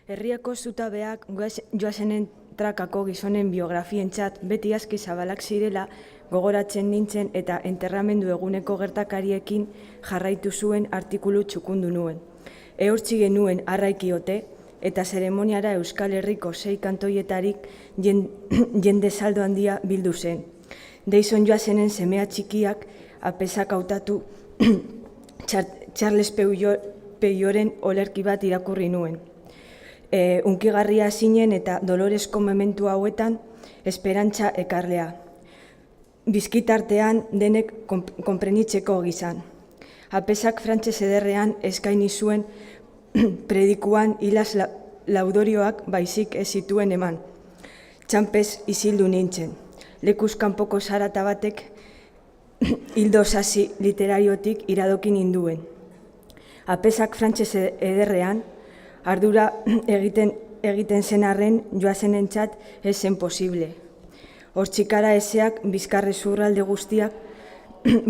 Herriako zutabeak Joasenen trakako gizonen biografientzat beti aski zabalak zirela gogoratzen nintzen eta enterramendu eguneko gertakariekin jarraitu zuen artikulu txukundu nuen. Ehortzi genuen arraikiote eta zeremoniara Euskal Herriko 6 kantoietarik jende saldo handia bildu zen. Deizon Joasenen semea txikiak apesak hautatu Charles Peyoren olerki bat irakurri nuen. Unkigarria zinen eta doloresko momentu hauetan esperantza ekarlea. Bizkitartean denek konprenitzeko gizan. Apesak frantses ederrean eskaini zuen predikuan hilaz laudorioak baizik ez zituen eman. Txanpez isildu nintzen. Lekuz kanpoko zarata batek hildo sasi literariotik iradokin induen. Apesak frantses ederrean ardura egiten zen arren Joasenentzat ez zen posible. Hortxikara ezeak bizkarre zurralde guztiak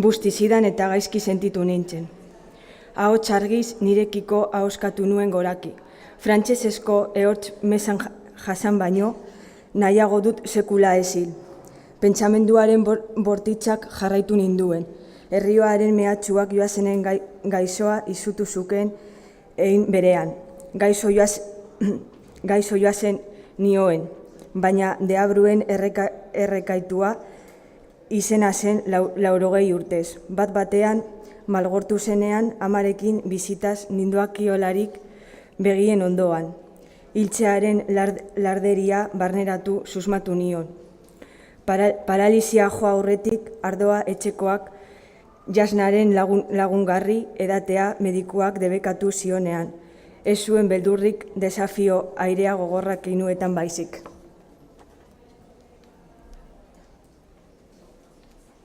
bustizidan eta gaizki sentitu nintzen. Ahots argiz nirekiko ahoskatu nuen goraki. Frantsesesko ehortz mesan jasan baino, nahiago dut sekula ezil. Pentsamenduaren bortitzak jarraitu ninduen. Herrioaren mehatxuak Joasenen gaizoa izutu zukeen egin berean. Gaizo Joasen nioen, baina deabruen errekaitua izena zen 80 urtez. Bat-batean malgortu zenean amarekin bizitaz nindoakiolarik begien ondoan. Hiltzearen larderia barneratu susmatu nion. Paralizia joa aurretik ardoa etxekoak Jasnaren lagungarri edatea medikuak debekatu zionean. Ez zuen beldurrik desafio airea gogorrak inuetan baizik.